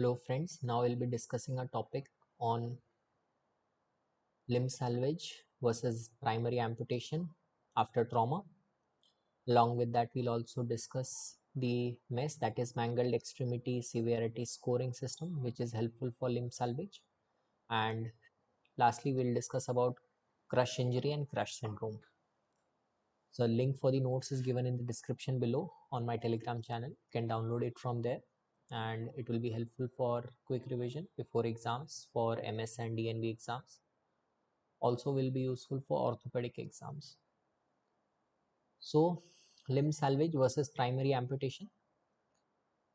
Hello friends, now we'll be discussing a topic on limb salvage versus primary amputation after trauma. Along with that, we'll also discuss the MES, that is Mangled Extremity Severity Scoring System, which is helpful for limb salvage. And lastly, we'll discuss about crush injury and crush syndrome. So link for the notes is given in the description below on my Telegram channel. You can download it from there and it will be helpful for quick revision before exams for MS and DNB exams. Also will be useful for orthopedic exams. So limb salvage versus primary amputation.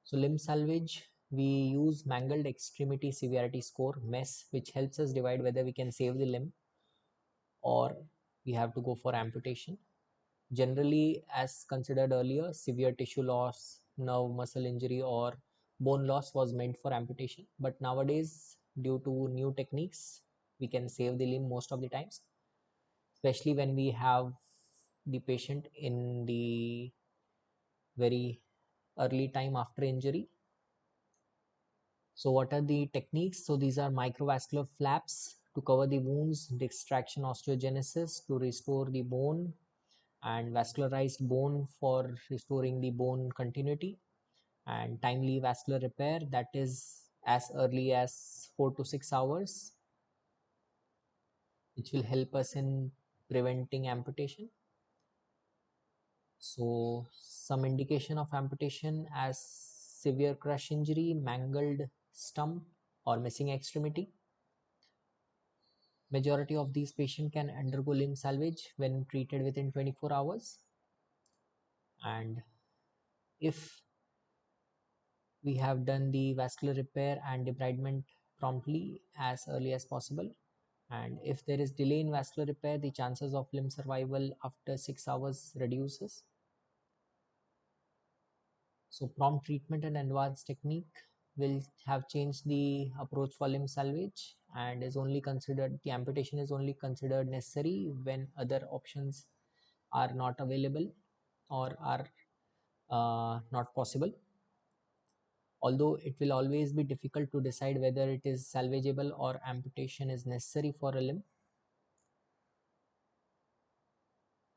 So limb salvage, we use mangled extremity severity score MES, which helps us divide whether we can save the limb or we have to go for amputation. Generally, as considered earlier, severe tissue loss, nerve muscle injury, or bone loss was meant for amputation. But nowadays, due to new techniques, we can save the limb most of the times, especially when we have the patient in the very early time after injury. So, what are the techniques? So, these are microvascular flaps to cover the wounds, distraction osteogenesis to restore the bone, and vascularized bone for restoring the bone continuity, and timely vascular repair, that is as early as 4 to 6 hours, which will help us in preventing amputation. So some indication of amputation as severe crush injury, mangled stump or missing extremity. Majority of these patients can undergo limb salvage when treated within 24 hours. And if we have done the vascular repair and debridement promptly as early as possible, and if there is delay in vascular repair, the chances of limb survival after 6 hours reduces. So prompt treatment and advanced technique will have changed the approach for limb salvage, and is only considered, the amputation is only considered necessary when other options are not available or are not possible. Although it will always be difficult to decide whether it is salvageable or amputation is necessary for a limb.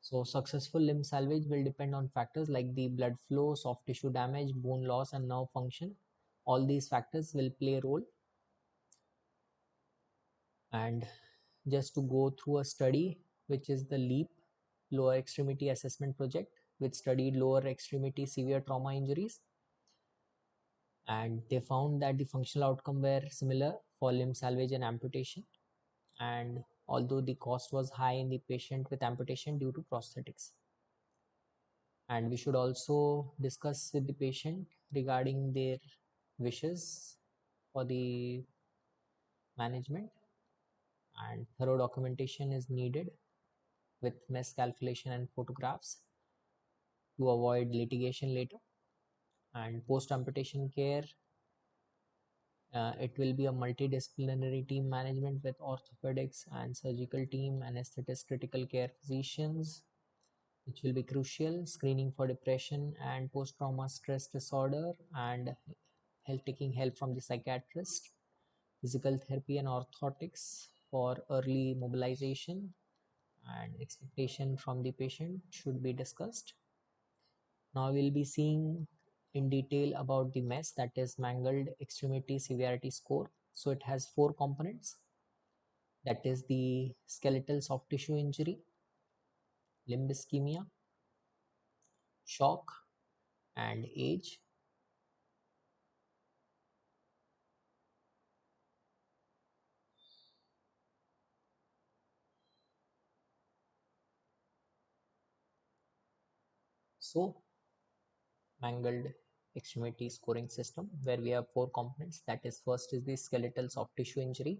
So successful limb salvage will depend on factors like the blood flow, soft tissue damage, bone loss, and nerve function. All these factors will play a role. And just to go through a study, which is the LEAP, Lower Extremity Assessment Project, which studied lower extremity severe trauma injuries. And they found that the functional outcome were similar for limb salvage and amputation. And although the cost was high in the patient with amputation due to prosthetics. And we should also discuss with the patient regarding their wishes for the management, and thorough documentation is needed with MES calculation and photographs to avoid litigation later. And post amputation care, it will be a multidisciplinary team management with orthopedics and surgical team, anesthetists, critical care physicians, which will be crucial. Screening for depression and post-trauma stress disorder, and taking help from the psychiatrist. Physical therapy and orthotics for early mobilization, and expectation from the patient should be discussed. Now we'll be seeing in detail about the MES, that is Mangled Extremity Severity Score. So it has 4 components, that is the skeletal soft tissue injury, limb ischemia, shock, and age. So Mangled Extremity Scoring System, where we have 4 components, that is first is the skeletal soft tissue injury.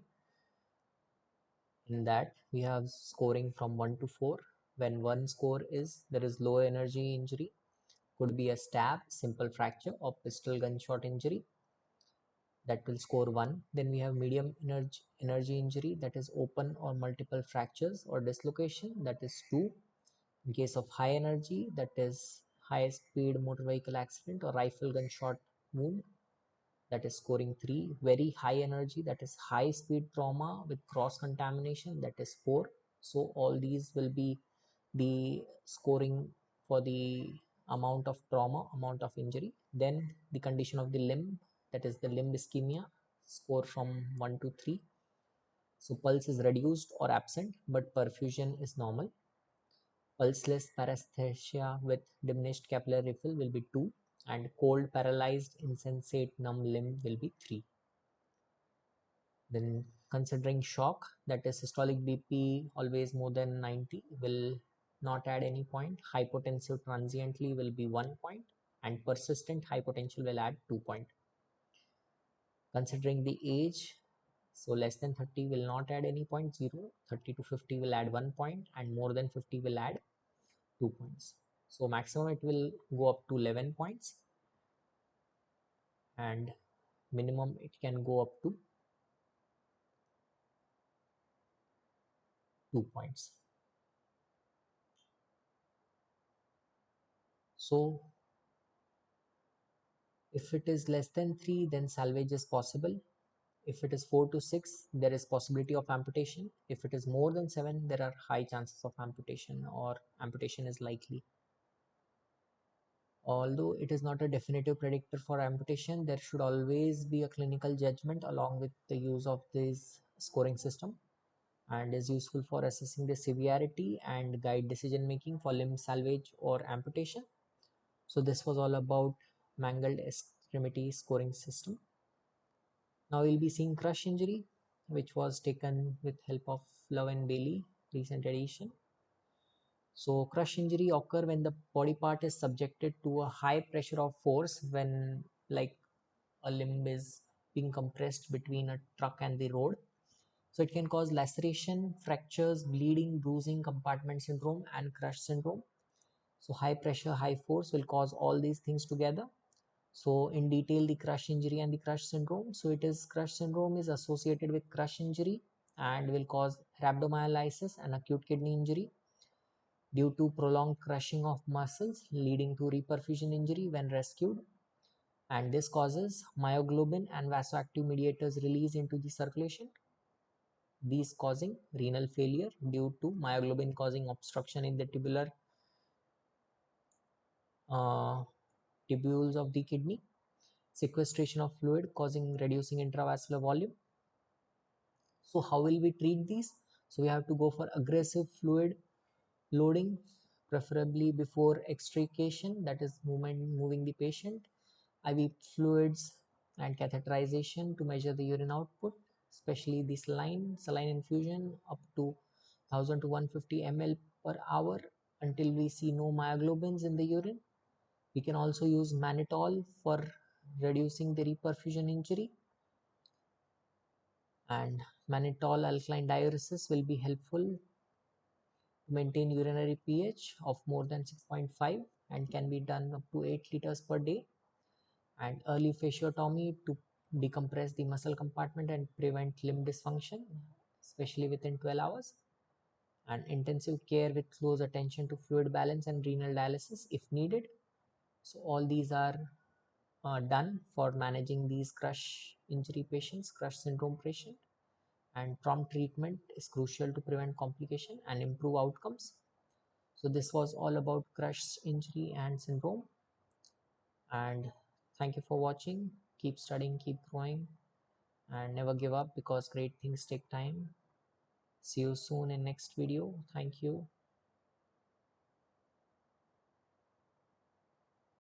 In that we have scoring from 1 to 4. When 1 score is there is low energy injury, could be a stab, simple fracture, or pistol gunshot injury, that will score 1. Then we have medium energy injury, that is open or multiple fractures or dislocation, that is 2. In case of high energy, that is high speed motor vehicle accident or rifle gunshot wound, that is scoring 3. Very high energy, that is high speed trauma with cross contamination, that is 4. So all these will be the scoring for the amount of trauma, amount of injury. Then the condition of the limb, that is the limb ischemia, score from 1 to 3. So pulse is reduced or absent, but perfusion is normal. Pulseless paresthesia with diminished capillary refill will be 2, and cold paralyzed insensate numb limb will be 3. Then considering shock, that is systolic BP always more than 90 will not add any point. Hypotensive transiently will be 1 point, and persistent hypotential will add 2 point. Considering the age, so less than 30 will not add any point, 0. 30 to 50 will add 1 point, and more than 50 will add 2 points. So maximum it will go up to 11 points, and minimum it can go up to 2 points. So if it is less than 3, then salvage is possible. If it is 4 to 6, there is possibility of amputation. If it is more than 7, there are high chances of amputation, or amputation is likely. Although it is not a definitive predictor for amputation, there should always be a clinical judgment along with the use of this scoring system, and is useful for assessing the severity and guide decision making for limb salvage or amputation. So this was all about mangled extremity scoring system. Now we'll be seeing crush injury, which was taken with help of Love and Bailey recent edition. So crush injury occur when the body part is subjected to a high pressure of force, when like a limb is being compressed between a truck and the road. So it can cause laceration, fractures, bleeding, bruising, compartment syndrome, and crush syndrome. So high pressure, high force will cause all these things together. So in detail, the crush injury and the crush syndrome. So it is crush syndrome is associated with crush injury and will cause rhabdomyolysis and acute kidney injury due to prolonged crushing of muscles, leading to reperfusion injury when rescued. And this causes myoglobin and vasoactive mediators release into the circulation, these causing renal failure due to myoglobin causing obstruction in the uh, tubules of the kidney, sequestration of fluid causing reducing intravascular volume. So how will we treat these? So we have to go for aggressive fluid loading, preferably before extrication, that is moving the patient, IV fluids and catheterization to measure the urine output, especially the saline infusion up to 1000 to 150 ml per hour until we see no myoglobins in the urine. We can also use mannitol for reducing the reperfusion injury, and mannitol alkaline diuresis will be helpful to maintain urinary pH of more than 6.5 and can be done up to 8 liters per day. And early fasciotomy to decompress the muscle compartment and prevent limb dysfunction, especially within 12 hours. And intensive care with close attention to fluid balance and renal dialysis if needed. So all these are done for managing these crush injury patients, crush syndrome patient, and prompt treatment is crucial to prevent complication and improve outcomes. So this was all about crush injury and syndrome, and thank you for watching. Keep studying, keep growing, and never give up, because great things take time. See you soon in next video. Thank you.